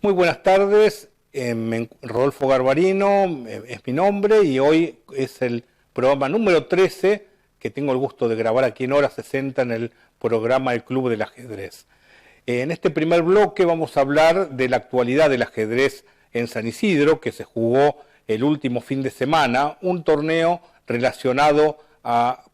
Muy buenas tardes, Rodolfo Garbarino es mi nombre y hoy es el programa número 13 que tengo el gusto de grabar aquí en Hora 60 en el programa El Club del Ajedrez. En este primer bloque vamos a hablar de la actualidad del ajedrez en San Isidro, que se jugó el último fin de semana, un torneo relacionado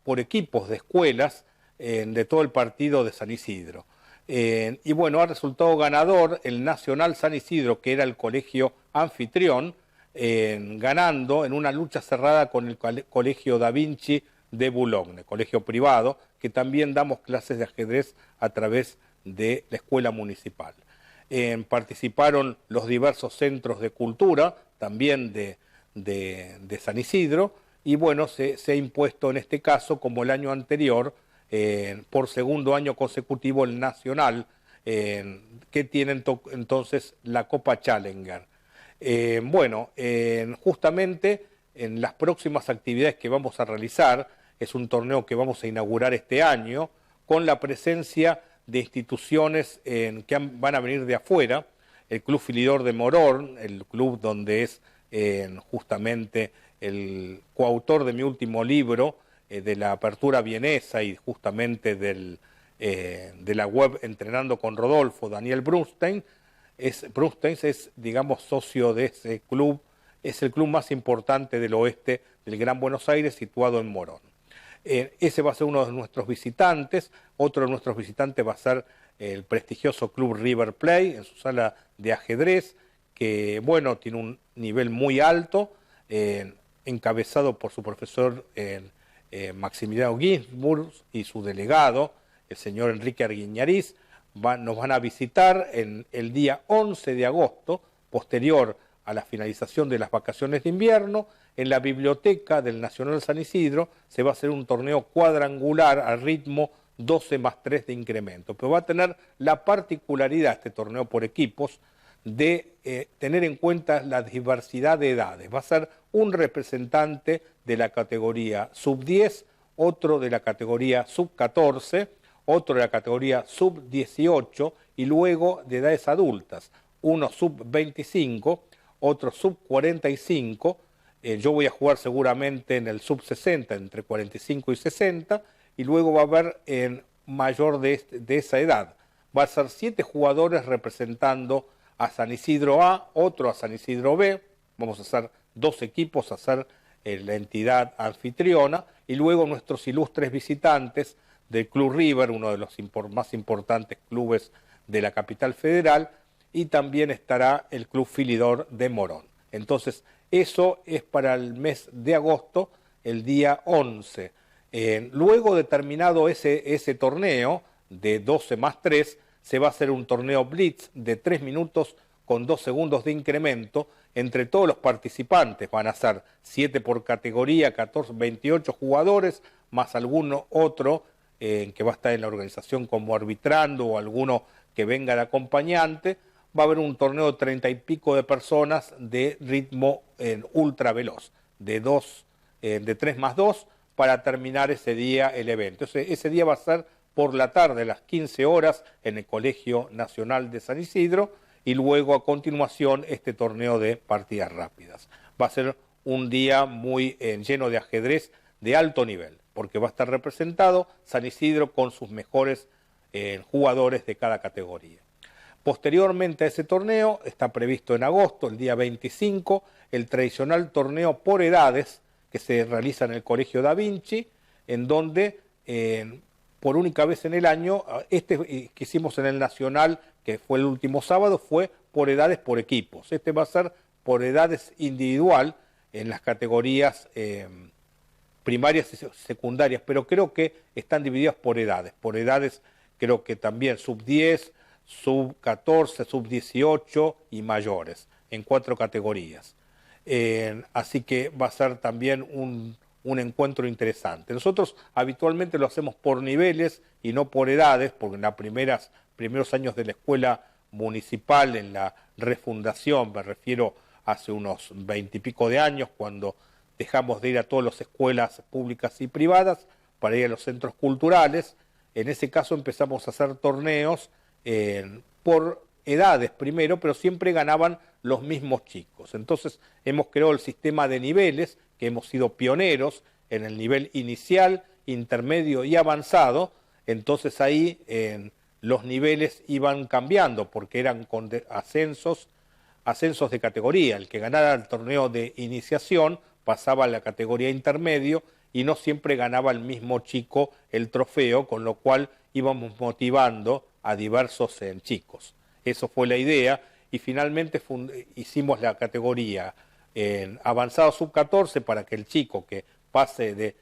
por equipos de escuelas de todo el partido de San Isidro. Y bueno, ha resultado ganador el Nacional San Isidro, que era el colegio anfitrión, ganando en una lucha cerrada con el colegio Da Vinci de Boulogne, colegio privado, que también damos clases de ajedrez a través de la escuela municipal. Participaron los diversos centros de cultura, también de San Isidro, y bueno, se ha impuesto en este caso, como el año anterior, por segundo año consecutivo el Nacional, que tiene entonces la Copa Challenger. Justamente en las próximas actividades que vamos a realizar, es un torneo que vamos a inaugurar este año, con la presencia de instituciones que van a venir de afuera, el Club Filidor de Morón, el club donde es justamente el coautor de mi último libro, de la apertura vienesa y justamente de la web Entrenando con Rodolfo, Daniel Brunstein. Brunstein es, digamos, socio de ese club, es el club más importante del oeste del Gran Buenos Aires, situado en Morón. Ese va a ser uno de nuestros visitantes. Otro de nuestros visitantes va a ser el prestigioso Club River Plate, en su sala de ajedrez, que, bueno, tiene un nivel muy alto, encabezado por su profesor Maximiliano Ginsburg y su delegado, el señor Enrique Arguiñariz. Nos van a visitar en el día 11 de agosto, posterior a la finalización de las vacaciones de invierno. En la biblioteca del Nacional San Isidro se va a hacer un torneo cuadrangular al ritmo 12+3 de incremento, pero va a tener la particularidad, este torneo por equipos, de tener en cuenta la diversidad de edades. Va a ser un representante de la categoría sub-10, otro de la categoría sub-14, otro de la categoría sub-18 y luego de edades adultas, uno sub-25, otro sub-45, yo voy a jugar seguramente en el sub-60, entre 45 y 60, y luego va a haber en mayor de esa edad. Va a ser 7 jugadores representando a San Isidro A, otro a San Isidro B, vamos a hacer 2 equipos, a ser la entidad anfitriona, y luego nuestros ilustres visitantes del Club River, uno de los más importantes clubes de la capital federal, y también estará el Club Filidor de Morón. Entonces, eso es para el mes de agosto, el día 11. Luego de terminado ese torneo de 12+3, se va a hacer un torneo Blitz de 3 minutos con 2 segundos de incremento entre todos los participantes. Van a ser 7 por categoría, 14, 28 jugadores, más alguno otro que va a estar en la organización como arbitrando o alguno que venga de acompañante. Va a haber un torneo de 30 y pico de personas de ritmo ultra veloz, de 3+2, para terminar ese día el evento. Ese día va a ser por la tarde a las 15 horas en el Colegio Nacional de San Isidro, y luego a continuación este torneo de partidas rápidas. Va a ser un día muy lleno de ajedrez de alto nivel, porque va a estar representado San Isidro con sus mejores jugadores de cada categoría. Posteriormente a ese torneo, está previsto en agosto, el día 25, el tradicional torneo por edades que se realiza en el Colegio Da Vinci, en donde por única vez en el año, que hicimos en el Nacional, que fue el último sábado, fue por edades por equipos. Este va a ser por edades individual en las categorías primarias y secundarias, pero creo que están divididas por edades creo que también sub-10, sub-14, sub-18 y mayores, en 4 categorías. Así que va a ser también un encuentro interesante. Nosotros habitualmente lo hacemos por niveles y no por edades, porque en los primeros años de la escuela municipal, en la refundación, me refiero hace unos 20 y pico de años, cuando dejamos de ir a todas las escuelas públicas y privadas para ir a los centros culturales. En ese caso empezamos a hacer torneos por edades primero, pero siempre ganaban los mismos chicos. Entonces hemos creado el sistema de niveles, que hemos sido pioneros en el nivel inicial, intermedio y avanzado. Entonces ahí los niveles iban cambiando porque eran con ascensos de categoría. El que ganara el torneo de iniciación pasaba a la categoría intermedio y no siempre ganaba el mismo chico el trofeo, con lo cual íbamos motivando a diversos chicos. Eso fue la idea y finalmente hicimos la categoría en avanzado sub-14 para que el chico que pase de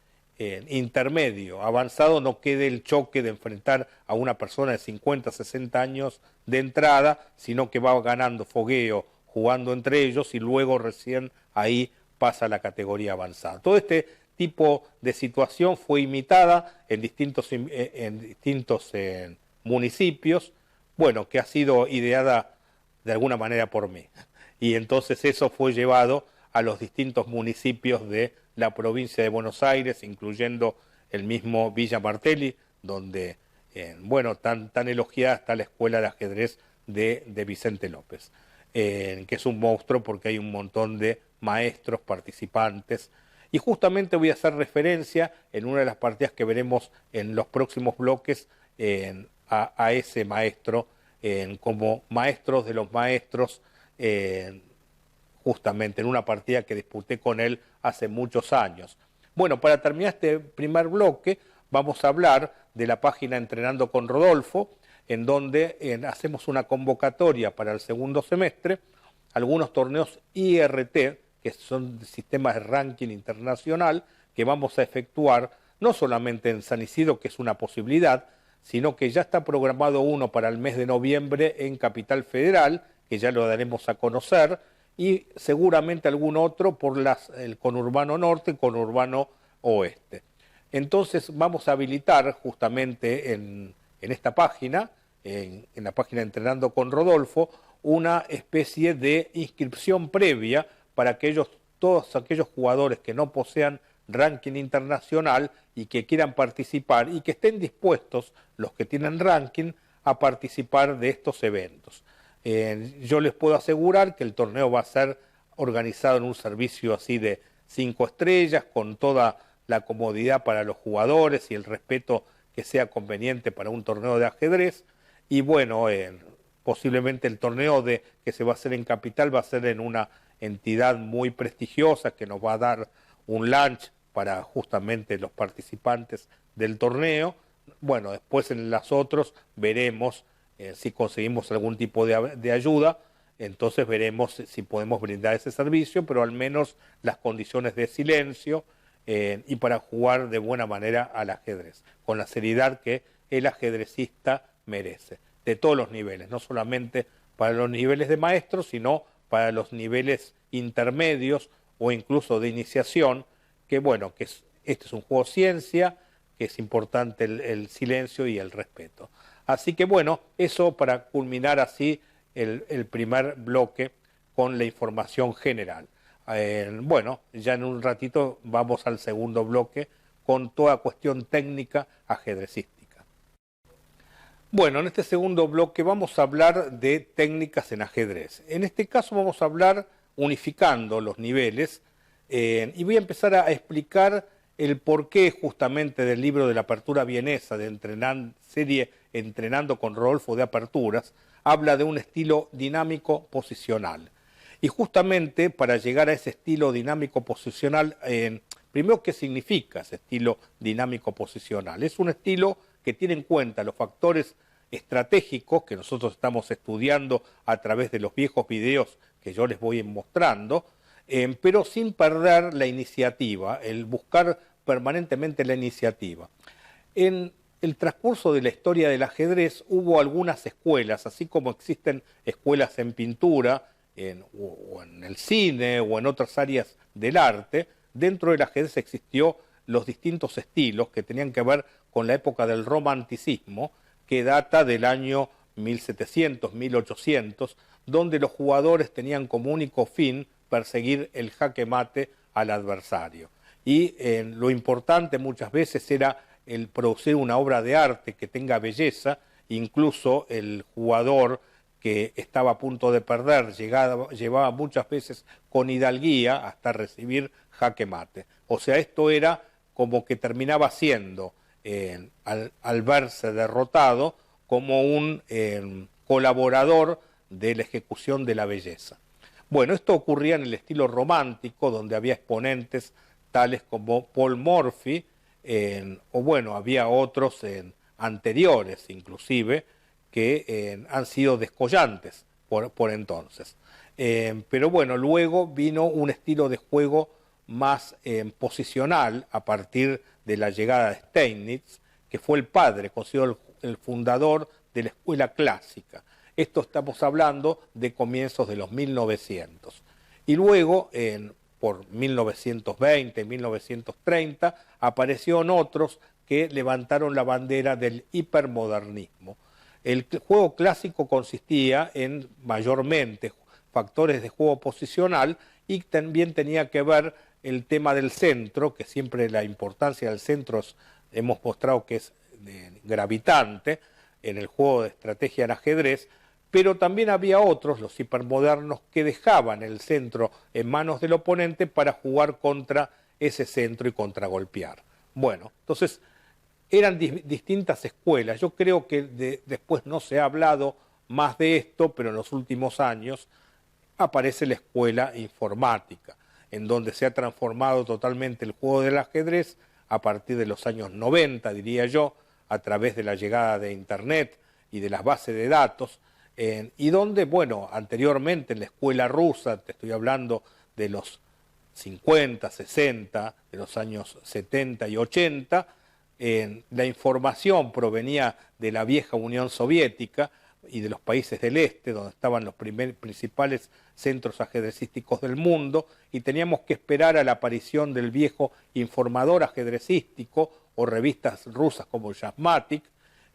intermedio avanzado no quede el choque de enfrentar a una persona de 50, 60 años de entrada, sino que va ganando fogueo jugando entre ellos y luego recién ahí pasa a la categoría avanzada. Todo este tipo de situación fue imitada en distintos municipios, bueno, que ha sido ideada de alguna manera por mí. Y entonces eso fue llevado a los distintos municipios de la provincia de Buenos Aires, incluyendo el mismo Villa Martelli, donde, bueno, tan elogiada está la Escuela de Ajedrez de Vicente López, que es un monstruo porque hay un montón de maestros, participantes. Y justamente voy a hacer referencia en una de las partidas que veremos en los próximos bloques a ese maestro, como maestros de los maestros, justamente en una partida que disputé con él hace muchos años. Bueno, para terminar este primer bloque, vamos a hablar de la página Entrenando con Rodolfo, en donde hacemos una convocatoria para el segundo semestre, algunos torneos IRT, que son sistemas de ranking internacional, que vamos a efectuar no solamente en San Isidro, que es una posibilidad, sino que ya está programado uno para el mes de noviembre en Capital Federal, que ya lo daremos a conocer, y seguramente algún otro por el conurbano norte y conurbano oeste. Entonces vamos a habilitar justamente en esta página, en la página Entrenando con Rodolfo, una especie de inscripción previa para todos aquellos jugadores que no posean ranking internacional y que quieran participar y que estén dispuestos, los que tienen ranking, a participar de estos eventos. Yo les puedo asegurar que el torneo va a ser organizado en un servicio así de 5 estrellas, con toda la comodidad para los jugadores y el respeto que sea conveniente para un torneo de ajedrez. Y bueno, posiblemente el torneo que se va a hacer en Capital va a ser en una entidad muy prestigiosa que nos va a dar un lunch para justamente los participantes del torneo. Bueno, después en las otras veremos si conseguimos algún tipo de ayuda, entonces veremos si podemos brindar ese servicio, pero al menos las condiciones de silencio y para jugar de buena manera al ajedrez, con la seriedad que el ajedrecista merece, de todos los niveles, no solamente para los niveles de maestro, sino para los niveles intermedios o incluso de iniciación, que bueno, este es un juego ciencia, que es importante el silencio y el respeto. Así que bueno, eso para culminar así el primer bloque con la información general. Bueno, ya en un ratito vamos al segundo bloque con toda cuestión técnica ajedrecística. Bueno, en este segundo bloque vamos a hablar de técnicas en ajedrez. En este caso vamos a hablar unificando los niveles y voy a empezar a explicar el porqué justamente del libro de la apertura vienesa de serie Entrenando con Rodolfo de Aperturas, habla de un estilo dinámico posicional. Y justamente para llegar a ese estilo dinámico posicional, primero, ¿qué significa ese estilo dinámico posicional? Es un estilo que tiene en cuenta los factores estratégicos que nosotros estamos estudiando a través de los viejos videos que yo les voy mostrando, pero sin perder la iniciativa, el buscar permanentemente la iniciativa. En el transcurso de la historia del ajedrez hubo algunas escuelas, así como existen escuelas en pintura, o en el cine, o en otras áreas del arte. Dentro del ajedrez existió los distintos estilos que tenían que ver con la época del romanticismo, que data del año 1700, 1800, donde los jugadores tenían como único fin perseguir el jaque mate al adversario. Y lo importante muchas veces era el producir una obra de arte que tenga belleza, incluso el jugador que estaba a punto de perder, llevaba muchas veces con hidalguía hasta recibir jaque mate. O sea, esto era como que terminaba siendo, al verse derrotado, como un colaborador de la ejecución de la belleza. Bueno, esto ocurría en el estilo romántico, donde había exponentes tales como Paul Morphy, o bueno, había otros anteriores inclusive, que han sido descollantes por entonces. Pero bueno, luego vino un estilo de juego más posicional a partir de la llegada de Steinitz, que fue el padre, considerado el fundador de la escuela clásica. Esto estamos hablando de comienzos de los 1900. Y luego, por 1920, 1930, aparecieron otros que levantaron la bandera del hipermodernismo. El juego clásico consistía en mayormente factores de juego posicional y también tenía que ver el tema del centro, que siempre la importancia del centro hemos mostrado que es gravitante en el juego de estrategia en ajedrez, pero también había otros, los hipermodernos, que dejaban el centro en manos del oponente para jugar contra ese centro y contragolpear. Bueno, entonces eran distintas escuelas. Yo creo que después no se ha hablado más de esto, pero en los últimos años aparece la escuela informática, en donde se ha transformado totalmente el juego del ajedrez a partir de los años 90, diría yo, a través de la llegada de Internet y de las bases de datos, y donde, bueno, anteriormente en la escuela rusa, te estoy hablando de los 50, 60, de los años 70 y 80, la información provenía de la vieja Unión Soviética y de los países del este, donde estaban los principales centros ajedrecísticos del mundo, y teníamos que esperar a la aparición del viejo informador ajedrecístico o revistas rusas como Yasmatic,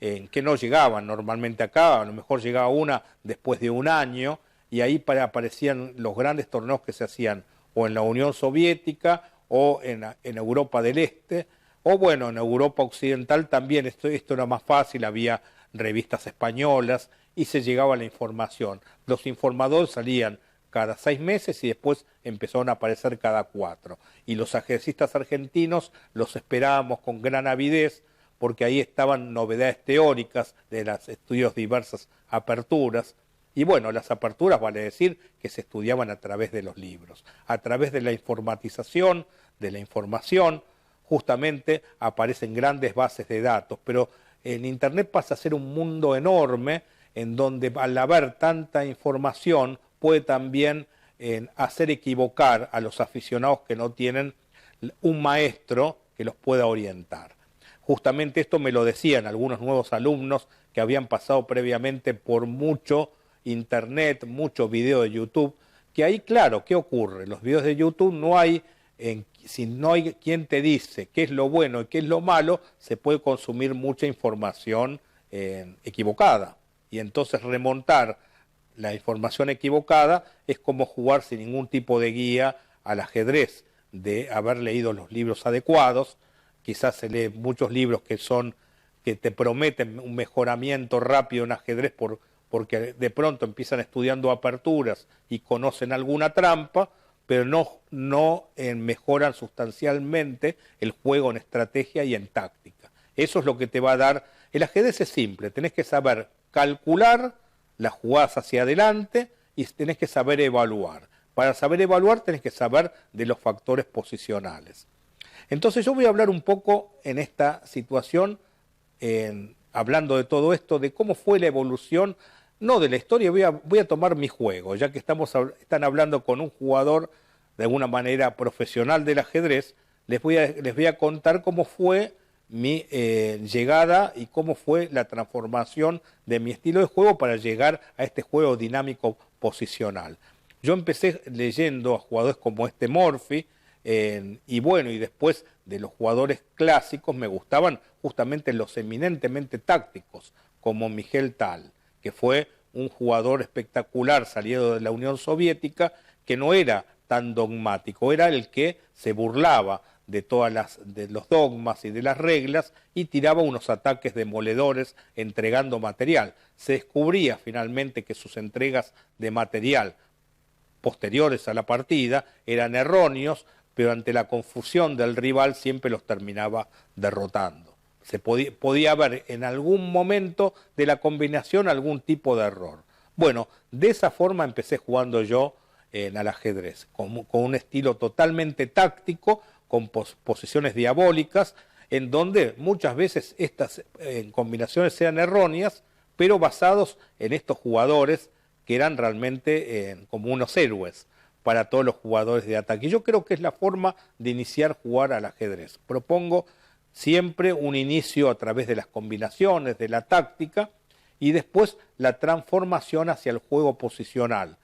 que no llegaban normalmente acá, a lo mejor llegaba una después de un año, y ahí aparecían los grandes torneos que se hacían o en la Unión Soviética o en Europa del Este, o bueno, en Europa Occidental también esto era más fácil, había revistas españolas y se llegaba a la información. Los informadores salían cada 6 meses y después empezaron a aparecer cada 4. Y los ajedrecistas argentinos los esperábamos con gran avidez porque ahí estaban novedades teóricas de los estudios diversas aperturas. Y bueno, las aperturas vale decir que se estudiaban a través de los libros, a través de la informatización, de la información, justamente aparecen grandes bases de datos, pero en Internet pasa a ser un mundo enorme en donde al haber tanta información puede también hacer equivocar a los aficionados que no tienen un maestro que los pueda orientar. Justamente esto me lo decían algunos nuevos alumnos que habían pasado previamente por mucho Internet, mucho video de YouTube, que ahí, claro, ¿qué ocurre? Los videos de YouTube no hay, si no hay quien te dice qué es lo bueno y qué es lo malo, se puede consumir mucha información equivocada. Y entonces remontar la información equivocada es como jugar sin ningún tipo de guía al ajedrez, de haber leído los libros adecuados. Quizás se lee muchos libros que te prometen un mejoramiento rápido en ajedrez porque de pronto empiezan estudiando aperturas y conocen alguna trampa, pero no mejoran sustancialmente el juego en estrategia y en táctica. Eso es lo que te va a dar. El ajedrez es simple, tenés que saber calcular las jugadas hacia adelante y tenés que saber evaluar. Para saber evaluar tenés que saber de los factores posicionales. Entonces yo voy a hablar un poco en esta situación, hablando de todo esto, de cómo fue la evolución, no de la historia, voy a tomar mi juego, ya que están hablando con un jugador de alguna manera profesional del ajedrez, les voy a contar cómo fue mi llegada y cómo fue la transformación de mi estilo de juego para llegar a este juego dinámico posicional. Yo empecé leyendo a jugadores como Morphy, y bueno, y después de los jugadores clásicos me gustaban justamente los eminentemente tácticos, como Miguel Tal, que fue un jugador espectacular salido de la Unión Soviética, que no era tan dogmático, era el que se burlaba de de los dogmas y de las reglas y tiraba unos ataques demoledores entregando material. Se descubría finalmente que sus entregas de material posteriores a la partida eran erróneos, pero ante la confusión del rival siempre los terminaba derrotando. Se podía ver en algún momento de la combinación algún tipo de error. Bueno, de esa forma empecé jugando yo al ajedrez, con un estilo totalmente táctico, con posiciones diabólicas, en donde muchas veces estas combinaciones eran erróneas, pero basados en estos jugadores que eran realmente como unos héroes para todos los jugadores de ataque. Y yo creo que es la forma de iniciar jugar al ajedrez. Propongo siempre un inicio a través de las combinaciones, de la táctica, y después la transformación hacia el juego posicional.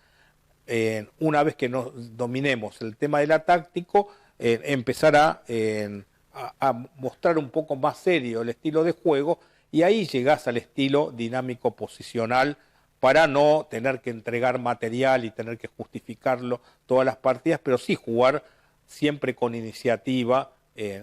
Una vez que nos dominemos el tema de la táctico, empezar a mostrar un poco más serio el estilo de juego, y ahí llegás al estilo dinámico posicional para no tener que entregar material y tener que justificarlo todas las partidas, pero sí jugar siempre con iniciativa,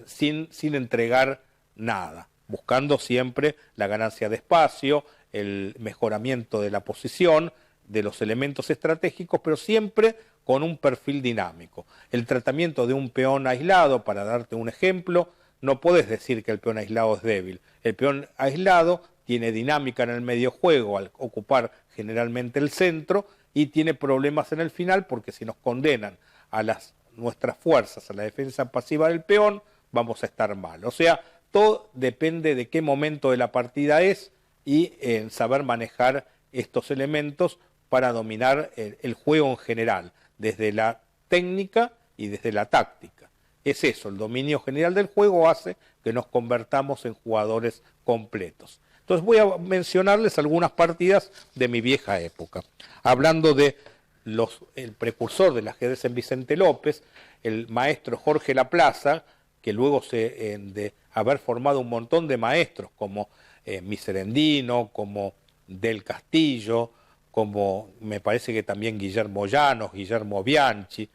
sin entregar nada, buscando siempre la ganancia de espacio, el mejoramiento de la posición, de los elementos estratégicos, pero siempre con un perfil dinámico. El tratamiento de un peón aislado, para darte un ejemplo, no podés decir que el peón aislado es débil. El peón aislado tiene dinámica en el medio juego al ocupar generalmente el centro y tiene problemas en el final porque si nos condenan a nuestras fuerzas a la defensa pasiva del peón, vamos a estar mal. O sea, todo depende de qué momento de la partida es y saber manejar estos elementos para dominar el juego en general, desde la técnica y desde la táctica. Es eso, el dominio general del juego hace que nos convertamos en jugadores completos. Entonces voy a mencionarles algunas partidas de mi vieja época. Hablando de el precursor del ajedrez en Vicente López, el maestro Jorge Laplaza, que luego de haber formado un montón de maestros como Miserendino, como Del Castillo, como me parece que también Guillermo Llanos, Guillermo Bianchi,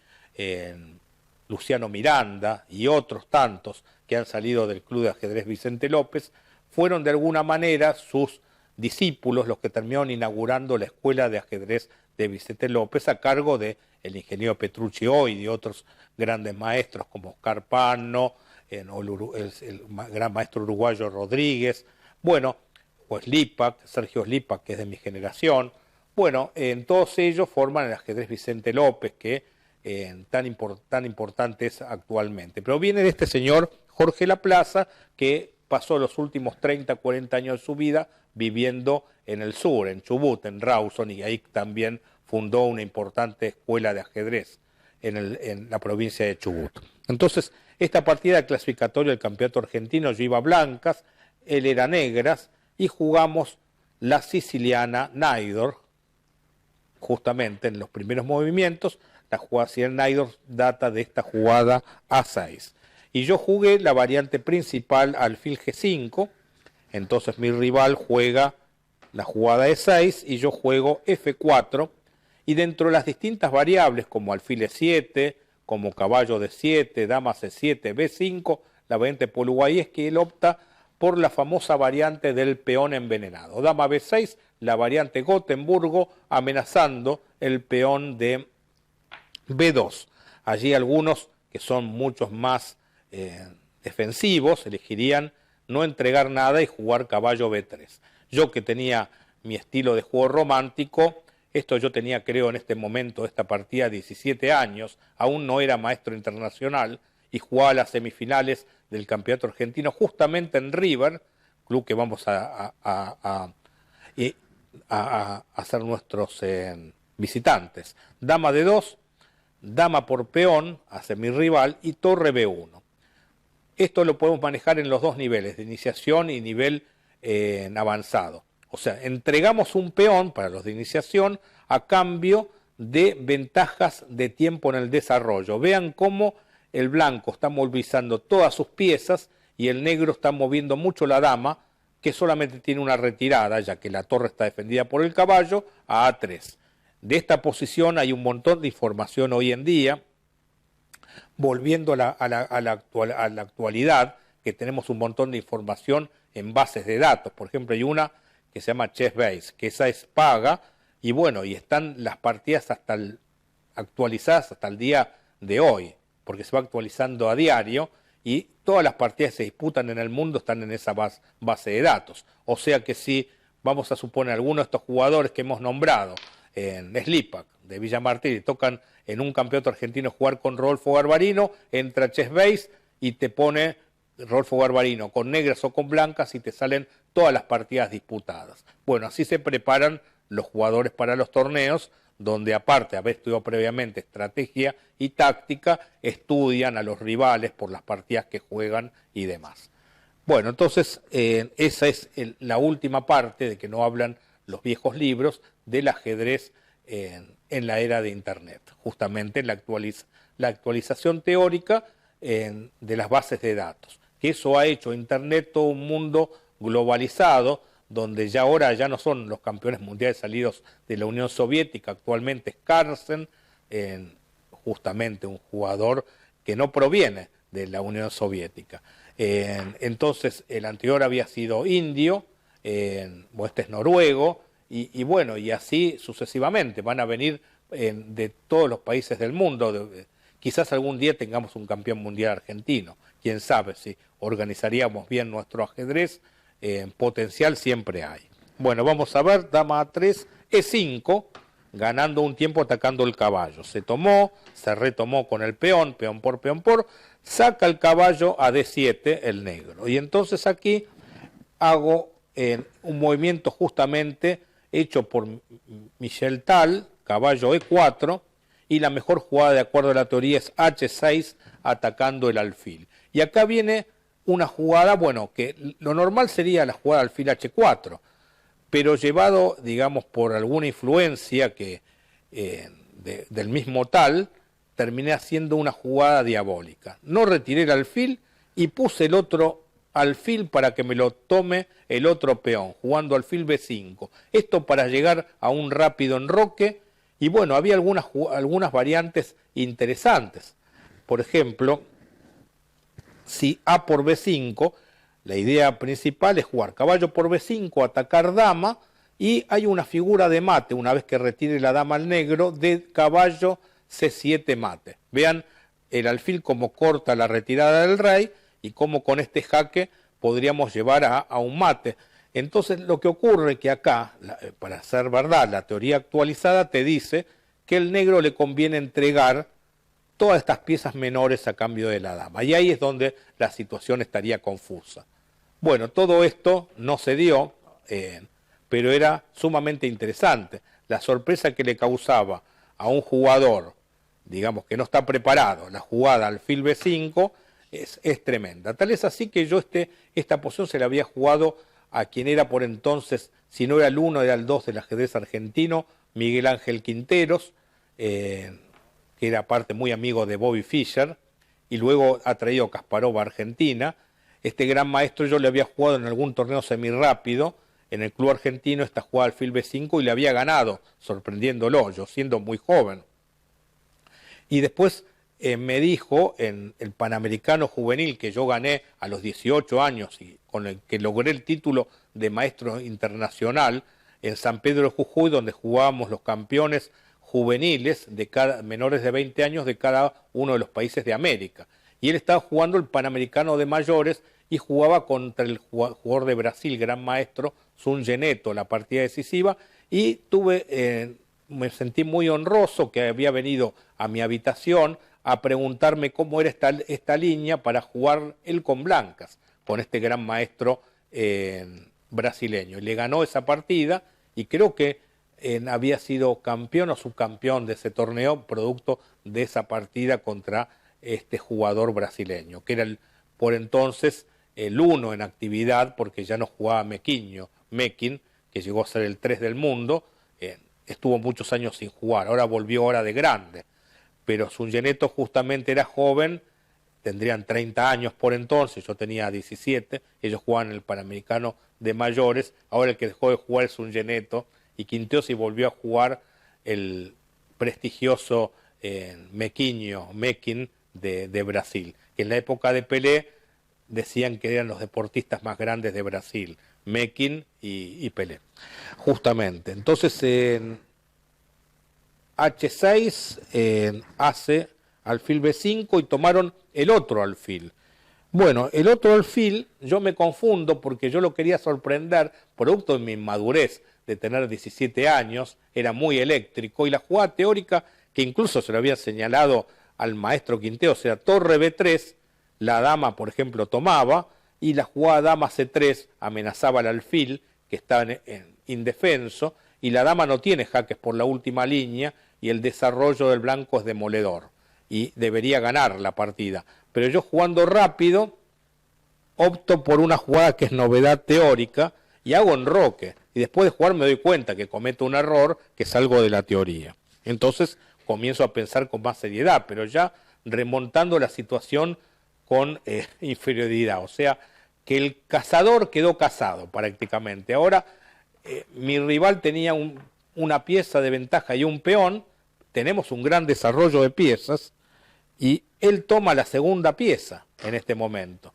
Luciano Miranda y otros tantos que han salido del Club de Ajedrez Vicente López, fueron de alguna manera sus discípulos los que terminaron inaugurando la Escuela de Ajedrez de Vicente López a cargo del ingeniero Petrucci hoy y de otros grandes maestros como Oscar Pano, el gran maestro uruguayo Rodríguez, bueno, pues Sergio Slipak, que es de mi generación. Bueno, todos ellos forman el ajedrez Vicente López, que tan importante es actualmente. Pero viene de este señor Jorge Laplaza, que pasó los últimos 30, 40 años de su vida viviendo en el sur, en Chubut, en Rawson, y ahí también fundó una importante escuela de ajedrez en la provincia de Chubut. Entonces, esta partida de clasificatorio del campeonato argentino, yo iba blancas, él era negras, y jugamos la siciliana Naidor, justamente en los primeros movimientos. La jugada siciliana Naidor data de esta jugada A6. Y yo jugué la variante principal alfil G5, entonces mi rival juega la jugada E6 y yo juego F4, y dentro de las distintas variables como alfil E7, como caballo D7, dama C7, B5, la variante por Uruguay es que él opta por la famosa variante del peón envenenado. Dama B6, la variante Gotemburgo, amenazando el peón de B2. Allí algunos que son muchos más defensivos elegirían no entregar nada y jugar caballo B3. Yo que tenía mi estilo de juego romántico, yo tenía creo en este momento de esta partida 17 años, aún no era maestro internacional y jugaba las semifinales del campeonato argentino justamente en River, club que vamos a ser nuestros visitantes. Dama D2, dama por peón hacia mi rival y torre B1. Esto lo podemos manejar en los dos niveles, de iniciación y nivel avanzado. O sea, entregamos un peón para los de iniciación a cambio de ventajas de tiempo en el desarrollo. Vean cómo el blanco está movilizando todas sus piezas y el negro está moviendo mucho la dama, que solamente tiene una retirada, ya que la torre está defendida por el caballo, a A3. De esta posición hay un montón de información hoy en día. volviendo a la actualidad, que tenemos un montón de información en bases de datos. Por ejemplo, hay una que se llama ChessBase, que esa es paga, y bueno, y están las partidas actualizadas hasta el día de hoy, porque se va actualizando a diario, y todas las partidas que se disputan en el mundo están en esa base de datos. O sea que si, vamos a suponer, algunos de estos jugadores que hemos nombrado, en Slipak, de Villa Martelli, tocan en un campeonato argentino jugar con Rodolfo Garbarino, entra ChessBase y te pone Rodolfo Garbarino con negras o con blancas y te salen todas las partidas disputadas. Bueno, así se preparan los jugadores para los torneos, donde aparte de haber estudiado previamente estrategia y táctica, estudian a los rivales por las partidas que juegan y demás. Bueno, entonces esa es la última parte de que no hablan los viejos libros del ajedrez en la era de Internet, justamente la actualización teórica de las bases de datos, que eso ha hecho Internet todo un mundo globalizado, donde ya ahora ya no son los campeones mundiales salidos de la Unión Soviética, actualmente es Carlsen, justamente un jugador que no proviene de la Unión Soviética. Entonces el anterior había sido indio, este es noruego, y bueno, y así sucesivamente van a venir de todos los países del mundo. Quizás algún día tengamos un campeón mundial argentino, quién sabe si organizaríamos bien nuestro ajedrez. Potencial siempre hay. Bueno, vamos a ver, dama A3, E5, ganando un tiempo atacando el caballo. Se retomó con el peón, peón por, saca el caballo a D7 el negro. Y entonces aquí hago un movimiento justamente hecho por Michel Tal, caballo E4, y la mejor jugada de acuerdo a la teoría es H6 atacando el alfil. Y acá viene una jugada, bueno, que lo normal sería la jugada alfil H4, pero llevado, digamos, por alguna influencia que del mismo Tal, terminé haciendo una jugada diabólica. No retiré el alfil y puse el otro alfil para que me lo tome el otro peón, jugando alfil B5. Esto para llegar a un rápido enroque, y bueno, había algunas variantes interesantes. Por ejemplo, si A por B5, la idea principal es jugar caballo por B5, atacar dama, y hay una figura de mate, una vez que retire la dama al negro, de caballo C7 mate. Vean el alfil como corta la retirada del rey, y cómo con este jaque podríamos llevar a un mate. Entonces lo que ocurre es que acá, para ser verdad, la teoría actualizada te dice que el negro le conviene entregar todas estas piezas menores a cambio de la dama. Y ahí es donde la situación estaría confusa. Bueno, todo esto no se dio, pero era sumamente interesante. La sorpresa que le causaba a un jugador, digamos, que no está preparado, la jugada alfil B5, es tremenda. Tal es así que yo esta posición se la había jugado a quien era por entonces, si no era el 1, era el 2 del ajedrez argentino, Miguel Ángel Quinteros, que era aparte muy amigo de Bobby Fischer, y luego ha traído Kasparov a Argentina. Este gran maestro yo le había jugado en algún torneo semirápido en el club argentino esta jugada alfil B5 y le había ganado, sorprendiéndolo, yo siendo muy joven. Y después me dijo en el Panamericano Juvenil que yo gané a los 18 años y con el que logré el título de maestro internacional en San Pedro de Jujuy, donde jugábamos los campeones juveniles menores de 20 años de cada uno de los países de América. Y él estaba jugando el Panamericano de mayores y jugaba contra el jugador de Brasil, gran maestro, Sun Geneto, la partida decisiva, y me sentí muy honroso que había venido a mi habitación a preguntarme cómo era esta línea para jugar él con blancas, con este gran maestro brasileño. Y le ganó esa partida y creo que había sido campeón o subcampeón de ese torneo producto de esa partida contra este jugador brasileño, que era por entonces el 1 en actividad, porque ya no jugaba Mekin, que llegó a ser el 3 del mundo, estuvo muchos años sin jugar, ahora volvió ahora de grande, pero Sun Geneto justamente era joven, tendrían 30 años por entonces, yo tenía 17, ellos jugaban en el Panamericano de mayores, ahora el que dejó de jugar es Sun Geneto, y Quinteros y volvió a jugar el prestigioso Mekin de Brasil, que en la época de Pelé decían que eran los deportistas más grandes de Brasil, Mekin y Pelé, justamente. Entonces en H6 hace alfil B5 y tomaron el otro alfil. Bueno, el otro alfil yo me confundo porque yo lo quería sorprender, producto de mi inmadurez de tener 17 años, era muy eléctrico, y la jugada teórica, que incluso se lo había señalado al maestro Quinteo, o sea, torre B3, la dama, por ejemplo, tomaba, y la jugada dama C3 amenazaba al alfil, que estaba en indefenso, y la dama no tiene jaques por la última línea, y el desarrollo del blanco es demoledor, y debería ganar la partida. Pero yo, jugando rápido, opto por una jugada que es novedad teórica y hago enroque. Y después de jugar me doy cuenta que cometo un error, que salgo de la teoría. Entonces comienzo a pensar con más seriedad, pero ya remontando la situación con inferioridad. O sea, que el cazador quedó cazado prácticamente. Ahora mi rival tenía una pieza de ventaja y un peón. Tenemos un gran desarrollo de piezas y él toma la segunda pieza en este momento.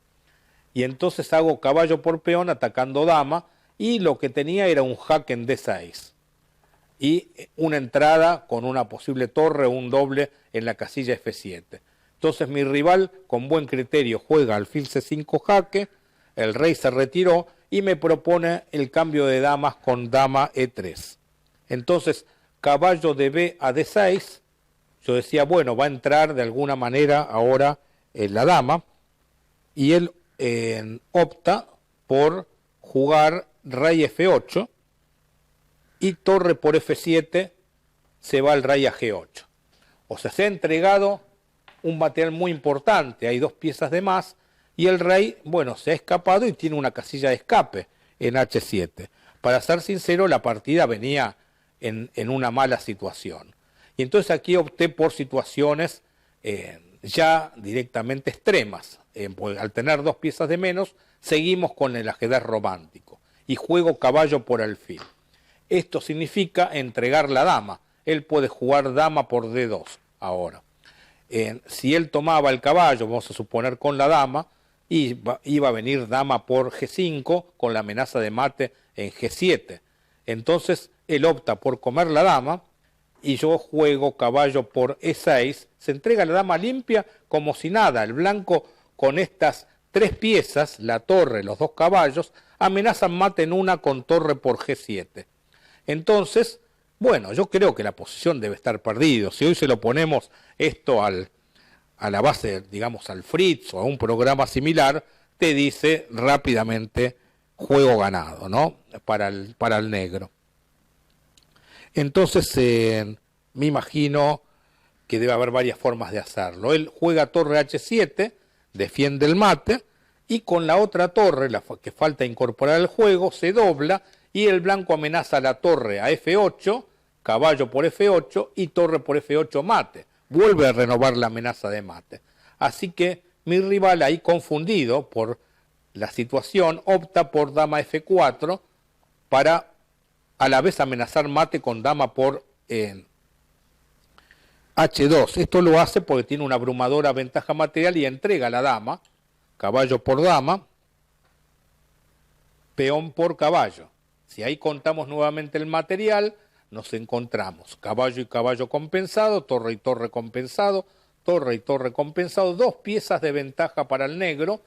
Y entonces hago caballo por peón atacando dama, y lo que tenía era un jaque en D6 y una entrada con una posible torre o un doble en la casilla F7. Entonces mi rival, con buen criterio, juega alfil C5 jaque, el rey se retiró y me propone el cambio de damas con dama E3. Entonces, caballo de B a D6, yo decía, bueno, va a entrar de alguna manera ahora la dama, y él opta por jugar rey F8 y torre por F7, se va el rey a G8. O sea, se ha entregado un material muy importante, hay dos piezas de más, y el rey, bueno, se ha escapado y tiene una casilla de escape en H7. Para ser sincero, la partida venía en una mala situación. Y entonces aquí opté por situaciones ya directamente extremas. Pues al tener dos piezas de menos, seguimos con el ajedrez romántico y juego caballo por alfil. Esto significa entregar la dama. Él puede jugar dama por D2 ahora. Si él tomaba el caballo, vamos a suponer con la dama, iba a venir dama por G5 con la amenaza de mate en G7. Entonces él opta por comer la dama y yo juego caballo por E6. Se entrega la dama limpia como si nada. El blanco, con estas tres piezas, la torre, los dos caballos, amenazan mate en una con torre por G7. Entonces, bueno, yo creo que la posición debe estar perdida. Si hoy se lo ponemos esto a la base, digamos, al Fritz o a un programa similar, te dice rápidamente juego ganado, ¿no? Para el negro. Entonces, me imagino que debe haber varias formas de hacerlo. Él juega torre H7, defiende el mate, y con la otra torre, la que falta incorporar al juego, se dobla y el blanco amenaza la torre a F8, caballo por F8 y torre por F8 mate. Vuelve a renovar la amenaza de mate. Así que mi rival, ahí confundido por la situación, opta por dama F4 para a la vez amenazar mate con dama por H2. Esto lo hace porque tiene una abrumadora ventaja material y entrega a la dama, caballo por dama, peón por caballo. Si ahí contamos nuevamente el material, nos encontramos caballo y caballo compensado, torre y torre compensado, torre y torre compensado, dos piezas de ventaja para el negro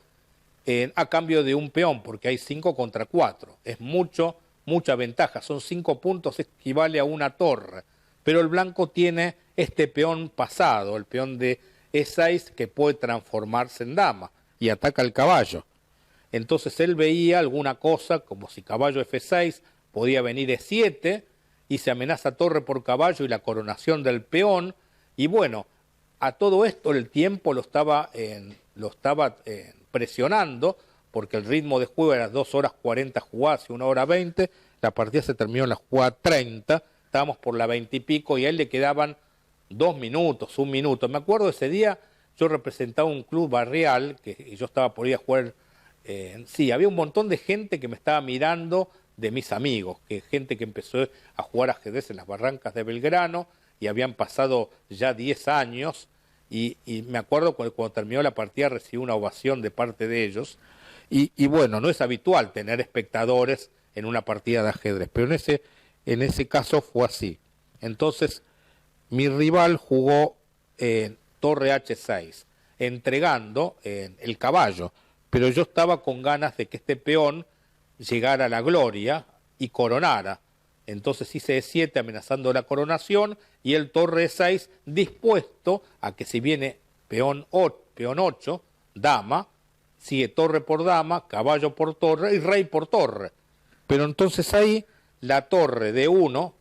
a cambio de un peón, porque hay 5 contra 4. Es mucha ventaja, son 5 puntos, equivale a una torre. Pero el blanco tiene este peón pasado, el peón de E6, que puede transformarse en dama y ataca al caballo. Entonces él veía alguna cosa como si caballo F6 podía venir E7 y se amenaza torre por caballo y la coronación del peón. Y bueno, a todo esto el tiempo lo estaba presionando, porque el ritmo de juego era 2 horas 40 jugadas y 1 hora 20. La partida se terminó en la jugada 30. Estábamos por la 20 y pico y a él le quedaban 2 minutos, 1 minuto. Me acuerdo ese día, yo representaba un club barrial, que yo estaba por ir a jugar. Sí, había un montón de gente que me estaba mirando, de mis amigos, gente que empezó a jugar ajedrez en las barrancas de Belgrano y habían pasado ya 10 años y me acuerdo cuando terminó la partida recibí una ovación de parte de ellos, y bueno, no es habitual tener espectadores en una partida de ajedrez, pero en ese caso fue así. Entonces, mi rival jugó torre H6, entregando el caballo, pero yo estaba con ganas de que este peón llegara a la gloria y coronara. Entonces hice E7 amenazando la coronación y el torre E6 dispuesto a que si viene peón 8, dama, sigue torre por dama, caballo por torre y rey por torre. Pero entonces ahí la torre de 1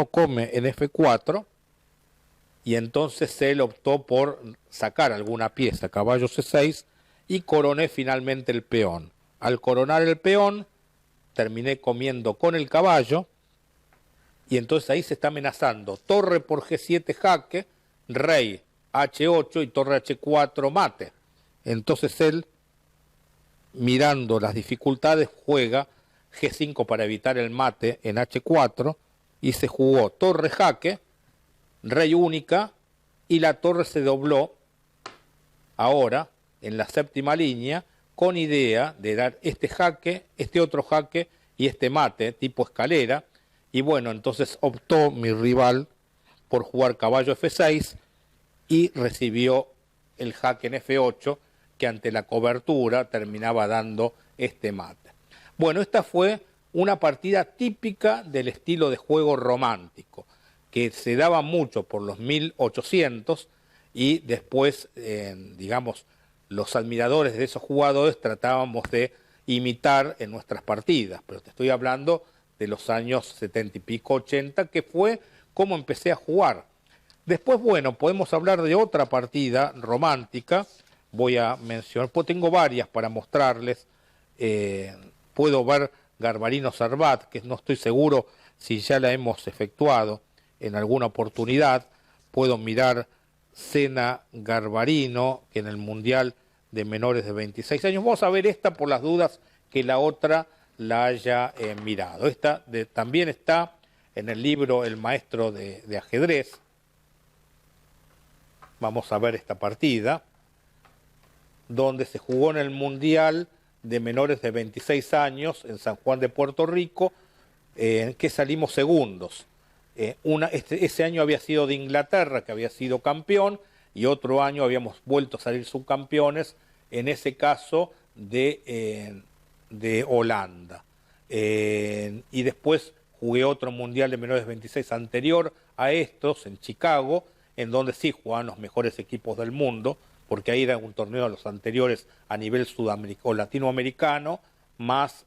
come en F4 y entonces él optó por sacar alguna pieza, caballo C6, y coroné finalmente el peón. Al coronar el peón, terminé comiendo con el caballo, y entonces ahí se está amenazando torre por G7 jaque, rey H8 y torre H4 mate. Entonces él, mirando las dificultades, juega G5 para evitar el mate en H4, y se jugó torre jaque, rey única, y la torre se dobló ahora en la séptima línea con idea de dar este jaque, este otro jaque y este mate tipo escalera. Y bueno, entonces optó mi rival por jugar caballo F6 y recibió el jaque en F8, que ante la cobertura terminaba dando este mate. Bueno, esta fue una partida típica del estilo de juego romántico, que se daba mucho por los 1800 y después, digamos, los admiradores de esos jugadores tratábamos de imitar en nuestras partidas, pero te estoy hablando de los años 70 y pico, 80, que fue como empecé a jugar. Después, bueno, podemos hablar de otra partida romántica, voy a mencionar, pues tengo varias para mostrarles, puedo ver Garbarino Servat, que no estoy seguro si ya la hemos efectuado en alguna oportunidad, puedo mirar Sena Garbarino, que en el Mundial de menores de 26 años, vamos a ver esta por las dudas que la otra la haya mirado. Esta también está en el libro El Maestro de Ajedrez. Vamos a ver esta partida, donde se jugó en el Mundial de menores de 26 años en San Juan de Puerto Rico, en que salimos segundos. Ese año había sido de Inglaterra, que había sido campeón, y otro año habíamos vuelto a salir subcampeones, en ese caso de Holanda. Y después jugué otro Mundial de menores de 26 anterior a estos, en Chicago, en donde sí jugaban los mejores equipos del mundo, porque ahí era un torneo de los anteriores a nivel sudamericano o latinoamericano, más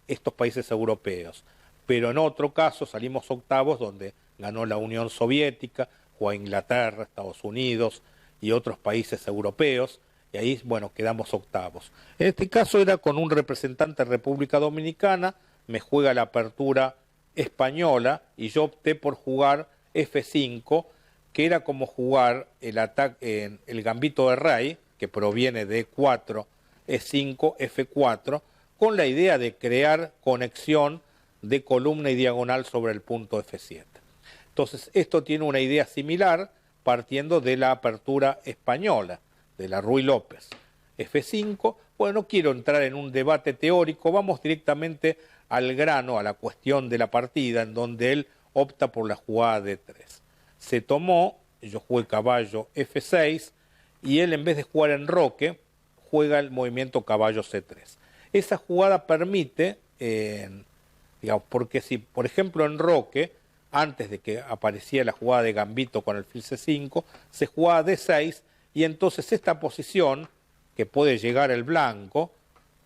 estos países europeos. Pero en otro caso salimos octavos, donde ganó la Unión Soviética, jugó Inglaterra, Estados Unidos y otros países europeos, y ahí, bueno, quedamos octavos. En este caso era con un representante de República Dominicana, me juega la apertura española, y yo opté por jugar F5, que era como jugar el gambito de rey, que proviene de E4, E5, F4, con la idea de crear conexión de columna y diagonal sobre el punto F7. Entonces, esto tiene una idea similar partiendo de la apertura española, de la Ruy López. F5, bueno, no quiero entrar en un debate teórico, vamos directamente al grano, a la cuestión de la partida, en donde él opta por la jugada de 3. Se tomó, yo jugué caballo F6, y él en vez de jugar en roque, juega el movimiento caballo C3. Esa jugada permite, digamos, porque si, por ejemplo, en roque, antes de que apareciera la jugada de gambito con alfil C5, se jugaba D6, y entonces esta posición, que puede llegar el blanco,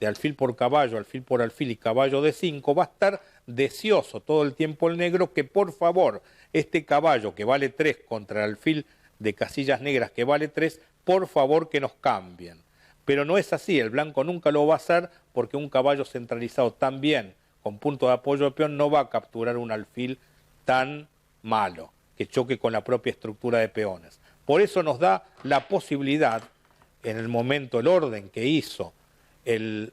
de alfil por caballo, alfil por alfil y caballo D5, va a estar deseoso todo el tiempo el negro que por favor este caballo que vale 3 contra el alfil de casillas negras que vale 3, por favor que nos cambien. Pero no es así, el blanco nunca lo va a hacer, porque un caballo centralizado también con punto de apoyo de peón no va a capturar un alfil tan malo que choque con la propia estructura de peones. Por eso nos da la posibilidad, en el momento, el orden que hizo el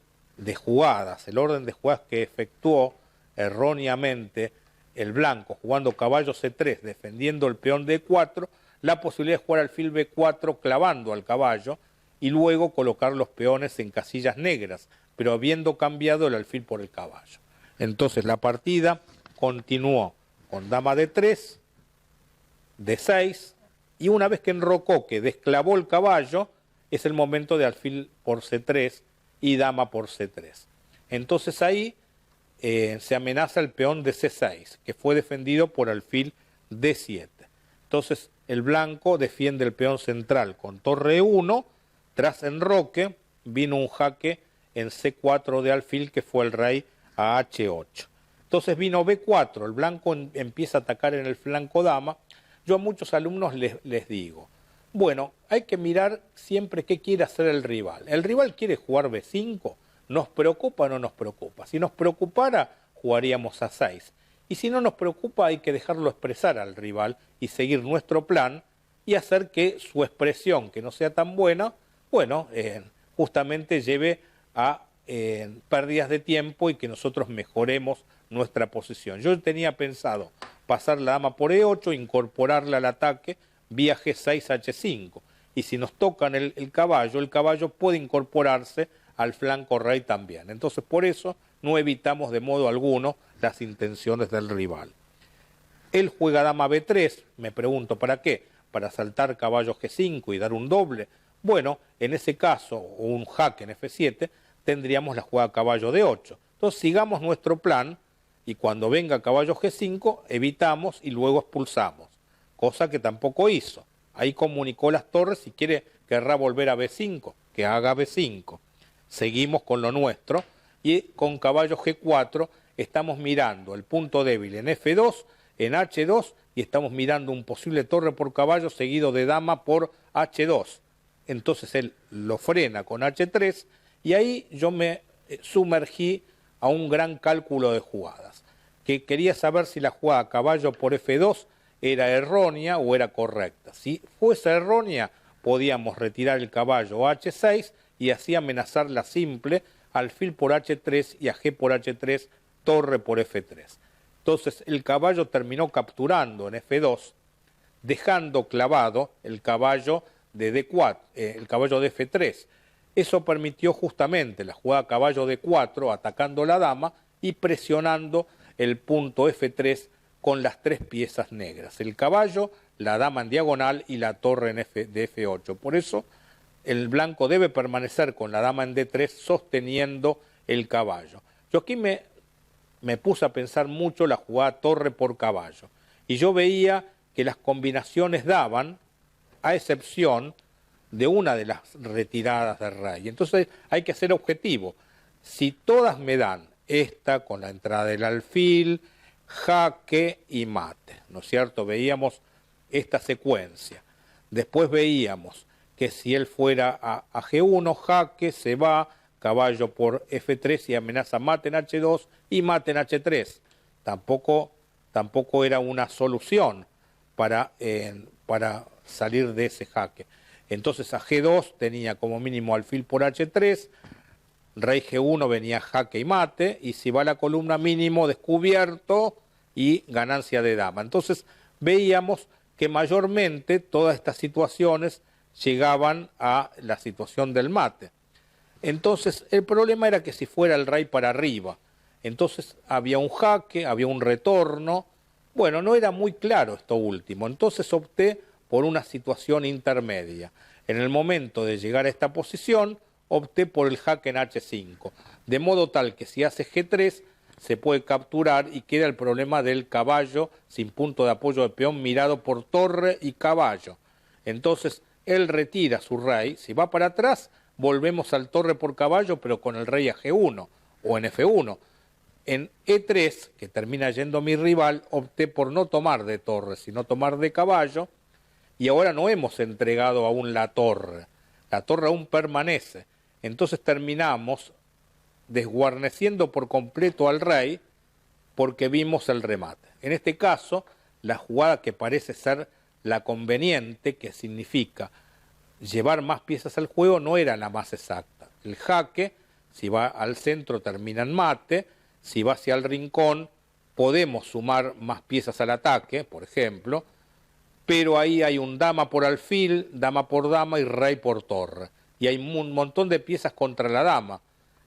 orden de jugadas que efectuó erróneamente el blanco, jugando caballo C3, defendiendo el peón D4, la posibilidad de jugar alfil B4 clavando al caballo y luego colocar los peones en casillas negras, pero habiendo cambiado el alfil por el caballo. Entonces la partida continuó con dama D3, D6, y una vez que enrocó, que desclavó el caballo, es el momento de alfil por C3 y dama por C3. Entonces ahí se amenaza el peón de C6, que fue defendido por alfil D7. Entonces el blanco defiende el peón central con torre E1, tras enroque vino un jaque en C4 de alfil que fue el rey a H8. Entonces vino B4, el blanco empieza a atacar en el flanco dama. Yo a muchos alumnos les digo, bueno, hay que mirar siempre qué quiere hacer el rival. ¿El rival quiere jugar B5? ¿Nos preocupa o no nos preocupa? Si nos preocupara, jugaríamos A6. Y si no nos preocupa, hay que dejarlo expresar al rival y seguir nuestro plan y hacer que su expresión, que no sea tan buena, bueno, justamente lleve a pérdidas de tiempo y que nosotros mejoremos nuestra posición. Yo tenía pensado pasar la dama por E8, incorporarla al ataque vía G6, H5. Y si nos tocan el caballo puede incorporarse al flanco rey también. Entonces por eso no evitamos de modo alguno las intenciones del rival. Él juega dama B3, me pregunto, ¿para qué? Para saltar caballo G5 y dar un doble. Bueno, en ese caso, o un jaque en F7, tendríamos la jugada caballo D8. Entonces sigamos nuestro plan y cuando venga caballo G5 evitamos y luego expulsamos, cosa que tampoco hizo. Ahí comunicó las torres, si querrá volver a B5, que haga B5. Seguimos con lo nuestro y con caballo G4 estamos mirando el punto débil en F2, en H2 y estamos mirando un posible torre por caballo seguido de dama por H2. Entonces él lo frena con H3 y ahí yo me sumergí a un gran cálculo de jugadas, que quería saber si la jugada caballo por F2 era errónea o era correcta. Si fuese errónea, podíamos retirar el caballo a H6 y así amenazar la simple, alfil por H3 y a G por H3, torre por F3. Entonces el caballo terminó capturando en F2, dejando clavado el caballo de D4, el caballo de F3. Eso permitió justamente la jugada caballo D4 atacando la dama y presionando el punto F3 con las tres piezas negras, el caballo, la dama en diagonal y la torre en de F8. Por eso el blanco debe permanecer con la dama en D3 sosteniendo el caballo. Yo aquí me puse a pensar mucho la jugada torre por caballo y yo veía que las combinaciones daban, a excepción de una de las retiradas del rey. Entonces hay que ser objetivo. Si todas me dan esta con la entrada del alfil, jaque y mate, ¿no es cierto? Veíamos esta secuencia. Después veíamos que si él fuera a G1, jaque, se va, caballo por F3 y amenaza mate en H2 y mate en H3. Tampoco era una solución para salir de ese jaque. Entonces a G2 tenía como mínimo alfil por H3, rey G1 venía jaque y mate, y si va a la columna mínimo descubierto y ganancia de dama. Entonces veíamos que mayormente todas estas situaciones llegaban a la situación del mate. Entonces el problema era que si fuera el rey para arriba, entonces había un jaque, había un retorno. Bueno, no era muy claro esto último, entonces opté por una situación intermedia. En el momento de llegar a esta posición, opté por el jaque en H5, de modo tal que si hace G3 se puede capturar y queda el problema del caballo sin punto de apoyo de peón mirado por torre y caballo. Entonces él retira su rey, si va para atrás volvemos al torre por caballo pero con el rey a G1 o en F1. En E3, que termina yendo mi rival, opté por no tomar de torre sino tomar de caballo. Y ahora no hemos entregado aún la torre aún permanece. Entonces terminamos desguarneciendo por completo al rey porque vimos el remate. En este caso, la jugada que parece ser la conveniente, que significa llevar más piezas al juego, no era la más exacta. El jaque, si va al centro, termina en mate, si va hacia el rincón, podemos sumar más piezas al ataque, por ejemplo, pero ahí hay un dama por alfil, dama por dama y rey por torre. Y hay un montón de piezas contra la dama.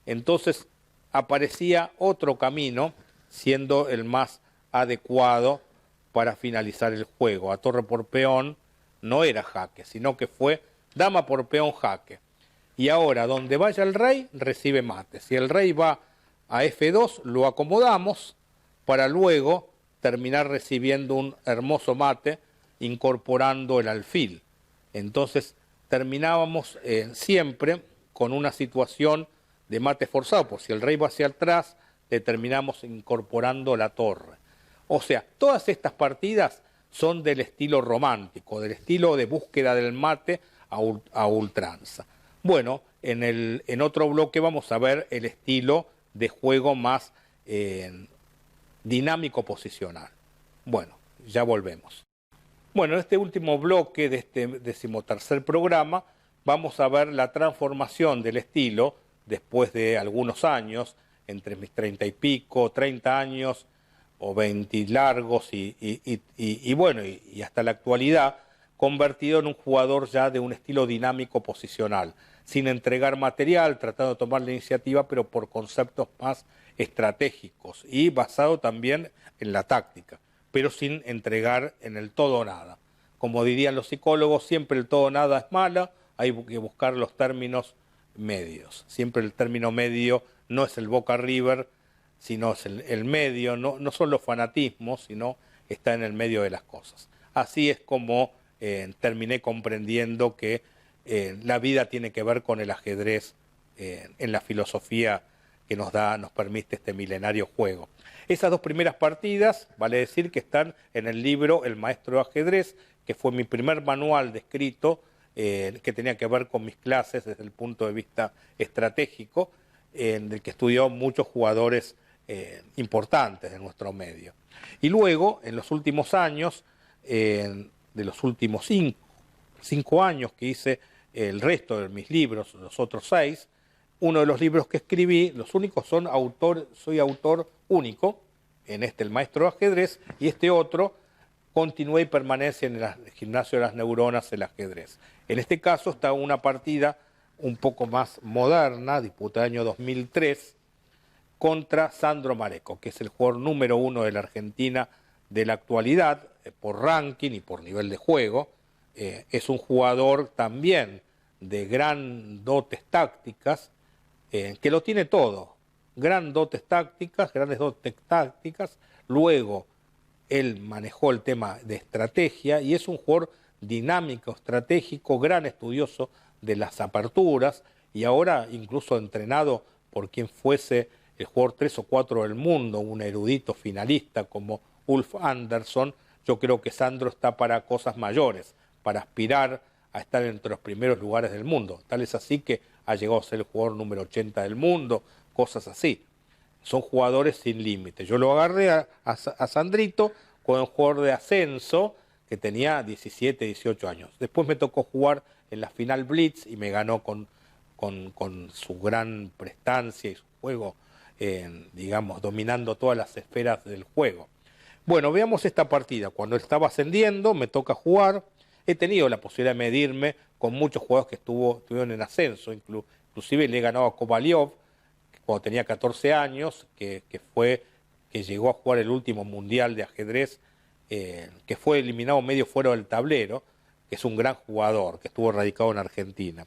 Entonces aparecía otro camino, siendo el más adecuado para finalizar el juego. A torre por peón no era jaque, sino que fue dama por peón jaque. Y ahora, donde vaya el rey, recibe mate. Si el rey va a F2, lo acomodamos para luego terminar recibiendo un hermoso mate incorporando el alfil. Entonces terminábamos siempre con una situación de mate forzado, por si el rey va hacia atrás, le terminamos incorporando la torre. O sea, todas estas partidas son del estilo romántico, del estilo de búsqueda del mate a ultranza. Bueno, en otro bloque vamos a ver el estilo de juego más dinámico posicional. Bueno, ya volvemos. Bueno, en este último bloque de este 13º programa vamos a ver la transformación del estilo después de algunos años, entre mis 30 y pico, 30 años o 20 largos y bueno, y hasta la actualidad, convertido en un jugador ya de un estilo dinámico posicional, sin entregar material, tratando de tomar la iniciativa, pero por conceptos más estratégicos y basado también en la táctica, pero sin entregar en el todo o nada. Como dirían los psicólogos, siempre el todo o nada es mala, hay que buscar los términos medios. Siempre el término medio no es el Boca River, sino es el medio, no son los fanatismos, sino está en el medio de las cosas. Así es como terminé comprendiendo que la vida tiene que ver con el ajedrez en la filosofía que nos permite este milenario juego. Esas dos primeras partidas, vale decir que están en el libro El Maestro de Ajedrez, que fue mi primer manual descrito, que tenía que ver con mis clases desde el punto de vista estratégico, en el que estudió muchos jugadores importantes de nuestro medio. Y luego, en los últimos años, de los últimos cinco años que hice el resto de mis libros, los otros 6, uno de los libros que escribí, los únicos soy autor único, en El Maestro de Ajedrez, y este otro, continúa y permanece en el Gimnasio de las Neuronas, el ajedrez. En este caso está una partida un poco más moderna, disputada el año 2003, contra Sandro Mareco, que es el jugador número 1 de la Argentina de la actualidad, por ranking y por nivel de juego. Es un jugador también de gran dotes tácticas, que lo tiene todo, grandes dotes tácticas, luego él manejó el tema de estrategia y es un jugador dinámico, estratégico, gran estudioso de las aperturas y ahora incluso entrenado por quien fuese el jugador 3 o 4 del mundo, un erudito finalista como Ulf Andersson. Yo creo que Sandro está para cosas mayores, para aspirar a estar entre los primeros lugares del mundo. Tal es así que ha llegado a ser el jugador número 80 del mundo, cosas así. Son jugadores sin límite. Yo lo agarré a Sandrito con un jugador de ascenso que tenía 17, 18 años. Después me tocó jugar en la final Blitz y me ganó con su gran prestancia y su juego, digamos, dominando todas las esferas del juego. Bueno, veamos esta partida. Cuando él estaba ascendiendo, me toca jugar. He tenido la posibilidad de medirme con muchos jugadores que estuvieron en ascenso. Inclusive le he ganado a Kovalyov cuando tenía 14 años, que llegó a jugar el último mundial de ajedrez, que fue eliminado medio fuera del tablero, que es un gran jugador, que estuvo radicado en Argentina.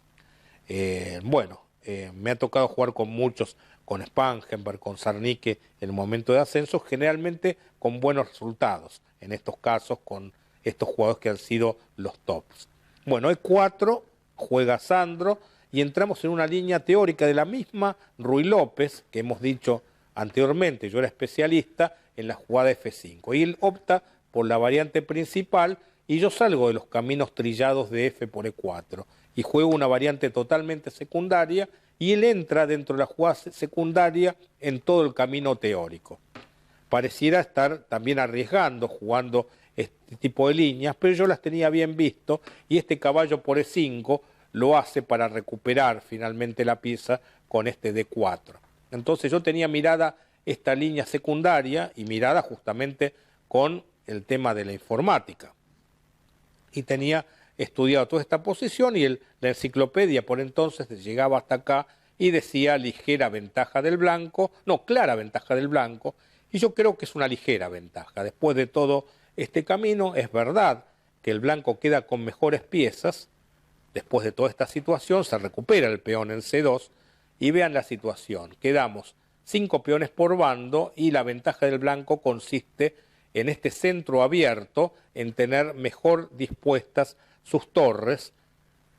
Me ha tocado jugar con muchos, con Spangenberg, con Sarnicke, en el momento de ascenso, generalmente con buenos resultados, en estos casos con estos jugadores que han sido los tops. Bueno, E4, juega Sandro, y entramos en una línea teórica de la misma Ruy López, que hemos dicho anteriormente, yo era especialista en la jugada F5, y él opta por la variante principal, y yo salgo de los caminos trillados de F por E4, y juego una variante totalmente secundaria, y él entra dentro de la jugada secundaria en todo el camino teórico. Pareciera estar también arriesgando, jugando este tipo de líneas, pero yo las tenía bien visto, y este caballo por E5 lo hace para recuperar finalmente la pieza con este D4. Entonces yo tenía mirada esta línea secundaria y mirada justamente con el tema de la informática. y tenía estudiado toda esta posición y la enciclopedia por entonces llegaba hasta acá y decía ligera ventaja del blanco, no, clara ventaja del blanco, y yo creo que es una ligera ventaja. Después de todo este camino, es verdad que el blanco queda con mejores piezas, después de toda esta situación se recupera el peón en C2 y vean la situación, quedamos 5 peones por bando y la ventaja del blanco consiste en este centro abierto, en tener mejor dispuestas sus torres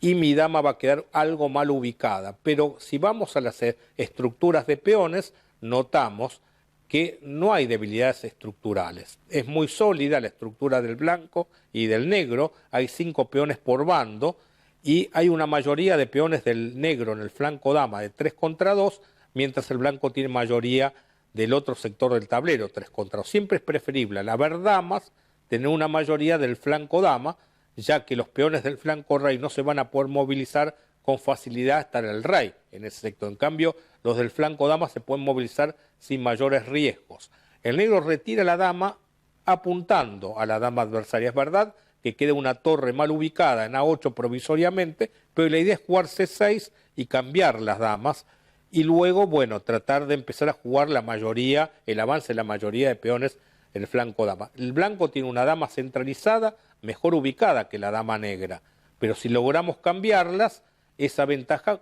y mi dama va a quedar algo mal ubicada. Pero si vamos a las estructuras de peones, notamos que no hay debilidades estructurales. Es muy sólida la estructura del blanco y del negro, hay 5 peones por bando y hay una mayoría de peones del negro en el flanco dama de 3 contra 2, mientras el blanco tiene mayoría del otro sector del tablero, 3 contra 2. Siempre es preferible al haber damas tener una mayoría del flanco dama, ya que los peones del flanco rey no se van a poder movilizar con facilidad hasta el rey en ese sector. En cambio, los del flanco dama se pueden movilizar sin mayores riesgos. El negro retira la dama apuntando a la dama adversaria. Es verdad que queda una torre mal ubicada en A8 provisoriamente, pero la idea es jugar C6 y cambiar las damas y luego, bueno, tratar de empezar a jugar la mayoría, el avance de la mayoría de peones en el flanco dama. El blanco tiene una dama centralizada, mejor ubicada que la dama negra, pero si logramos cambiarlas, esa ventaja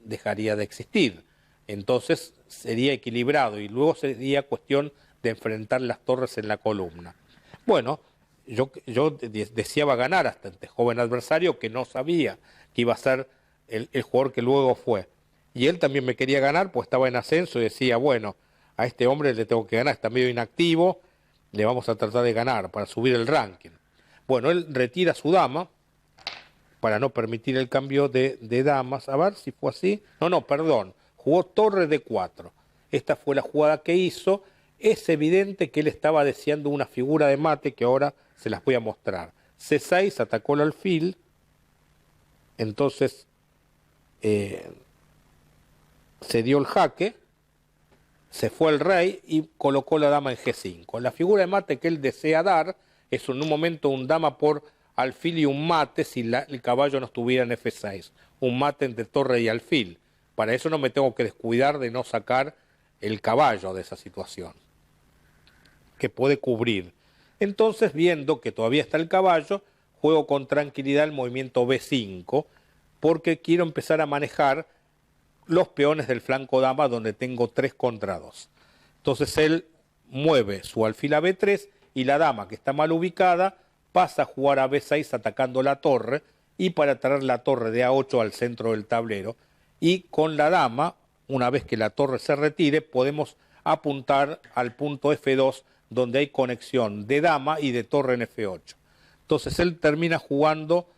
dejaría de existir. Entonces sería equilibrado y luego sería cuestión de enfrentar las torres en la columna. Bueno, yo deseaba ganar hasta este joven adversario que no sabía que iba a ser el jugador que luego fue. Y él también me quería ganar, pues estaba en ascenso y decía, bueno, a este hombre le tengo que ganar, está medio inactivo, le vamos a tratar de ganar para subir el ranking. Bueno, él retira su dama para no permitir el cambio de damas. A ver si fue así. No, perdón. Jugó torre D4. Esta fue la jugada que hizo. Es evidente que él estaba deseando una figura de mate que ahora se las voy a mostrar. C6, atacó el alfil. Entonces se dio el jaque. Se fue el rey y colocó la dama en G5. La figura de mate que él desea dar es en un momento un dama por alfil y un mate si el caballo no estuviera en F6. Un mate entre torre y alfil. Para eso no me tengo que descuidar de no sacar el caballo de esa situación, que puede cubrir. Entonces, viendo que todavía está el caballo, juego con tranquilidad el movimiento B5, porque quiero empezar a manejar los peones del flanco dama donde tengo 3 contra 2. Entonces él mueve su alfil a B3 y la dama que está mal ubicada pasa a jugar a B6 atacando la torre y para traer la torre de A8 al centro del tablero. Y con la dama, una vez que la torre se retire, podemos apuntar al punto F2 donde hay conexión de dama y de torre en F8. Entonces él termina jugando,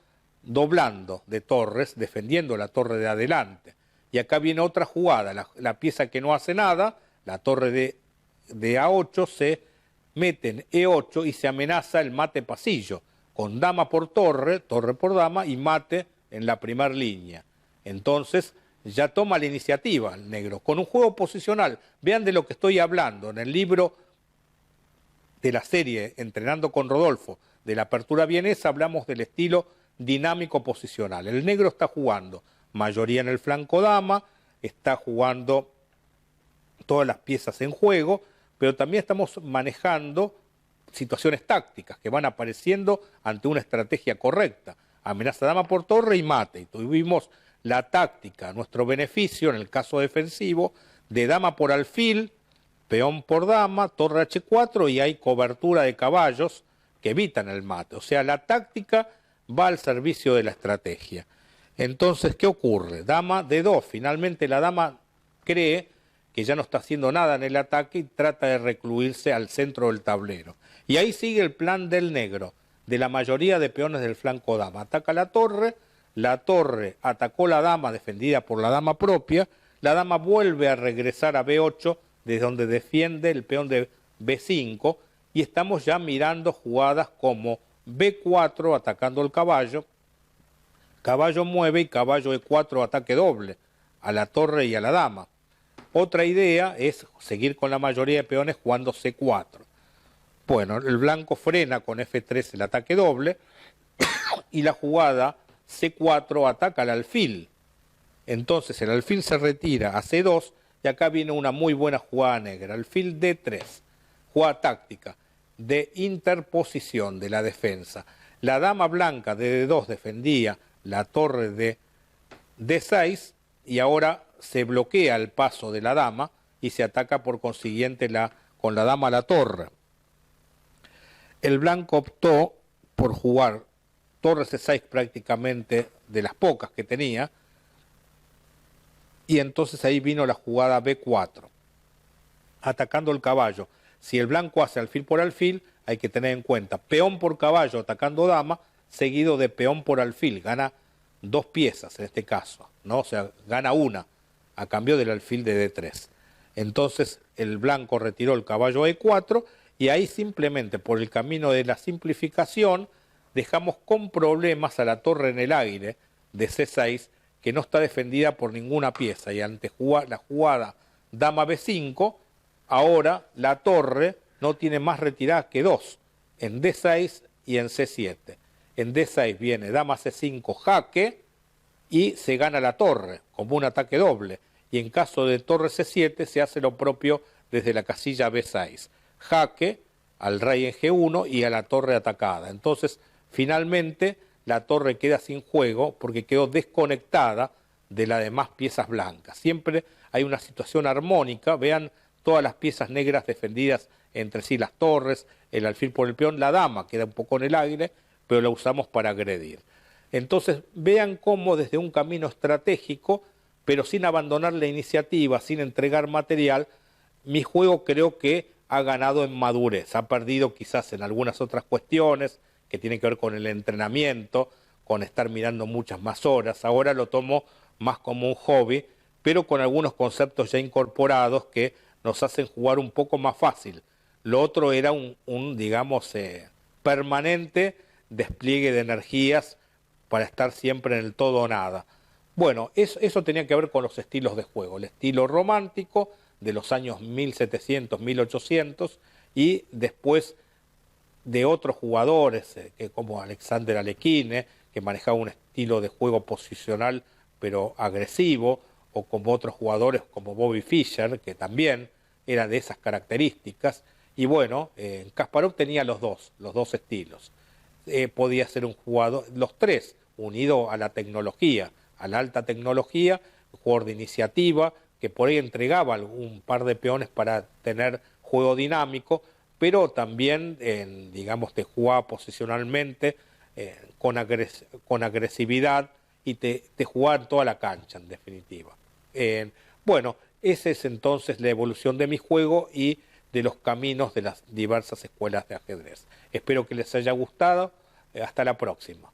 doblando de torres, defendiendo la torre de adelante. Y acá viene otra jugada, la pieza que no hace nada, la torre de A8 se mete en E8 y se amenaza el mate pasillo, con dama por torre, torre por dama y mate en la primera línea. Entonces ya toma la iniciativa el negro, con un juego posicional. Vean de lo que estoy hablando, en el libro de la serie Entrenando con Rodolfo, de la apertura vienesa, hablamos del estilo dinámico posicional. El negro está jugando mayoría en el flanco dama, está jugando todas las piezas en juego, pero también estamos manejando situaciones tácticas que van apareciendo ante una estrategia correcta. Amenaza dama por torre y mate. Y tuvimos la táctica a nuestro beneficio, en el caso defensivo, de dama por alfil, peón por dama, torre H4 y hay cobertura de caballos que evitan el mate. O sea, la táctica va al servicio de la estrategia. Entonces, ¿qué ocurre? Dama D2. Finalmente la dama cree que ya no está haciendo nada en el ataque y trata de recluirse al centro del tablero. Y ahí sigue el plan del negro, de la mayoría de peones del flanco dama. Ataca la torre atacó la dama defendida por la dama propia, la dama vuelve a regresar a B8 desde donde defiende el peón de B5 y estamos ya mirando jugadas como B4 atacando el caballo, caballo mueve y caballo E4 ataque doble a la torre y a la dama. Otra idea es seguir con la mayoría de peones jugando C4. Bueno, el blanco frena con F3 el ataque doble y la jugada C4 ataca al alfil. Entonces el alfil se retira a C2 y acá viene una muy buena jugada negra. Alfil D3, jugada táctica de interposición de la defensa. La dama blanca de D2 defendía la torre de D6 y ahora se bloquea el paso de la dama y se ataca por consiguiente con la dama a la torre. El blanco optó por jugar torre C6 prácticamente de las pocas que tenía, y entonces ahí vino la jugada B4, atacando el caballo. Si el blanco hace alfil por alfil, hay que tener en cuenta peón por caballo atacando dama, seguido de peón por alfil. Gana 2 piezas en este caso, ¿no? O sea, gana una a cambio del alfil de D3. Entonces el blanco retiró el caballo E4 y ahí simplemente por el camino de la simplificación dejamos con problemas a la torre en el aire de C6, que no está defendida por ninguna pieza, y ante la jugada dama B5, ahora la torre no tiene más retiradas que 2, en D6 y en C7. En D6 viene dama C5 jaque y se gana la torre como un ataque doble, y en caso de torre C7 se hace lo propio desde la casilla B6, jaque al rey en G1 y a la torre atacada. Entonces finalmente la torre queda sin juego porque quedó desconectada de las demás piezas blancas. Siempre hay una situación armónica, vean todas las piezas negras defendidas entre sí, las torres, el alfil por el peón, la dama queda un poco en el aire, pero la usamos para agredir. Entonces vean cómo desde un camino estratégico, pero sin abandonar la iniciativa, sin entregar material, mi juego creo que ha ganado en madurez, ha perdido quizás en algunas otras cuestiones que tienen que ver con el entrenamiento, con estar mirando muchas más horas. Ahora lo tomo más como un hobby, pero con algunos conceptos ya incorporados que nos hacen jugar un poco más fácil. Lo otro era digamos, permanente despliegue de energías para estar siempre en el todo o nada. Bueno, eso tenía que ver con los estilos de juego, el estilo romántico de los años 1700, 1800 y después de otros jugadores como Alexander Alekhine, que manejaba un estilo de juego posicional pero agresivo, o como otros jugadores como Bobby Fischer, que también era de esas características. Y bueno, Kasparov tenía los dos estilos. Podía ser un jugador, los tres, unido a la tecnología, a la alta tecnología, un jugador de iniciativa, que por ahí entregaba un par de peones para tener juego dinámico, pero también, digamos, te jugaba posicionalmente, con agresividad, y te jugaba en toda la cancha, en definitiva. Bueno, esa es entonces la evolución de mi juego y de los caminos de las diversas escuelas de ajedrez. Espero que les haya gustado. Hasta la próxima.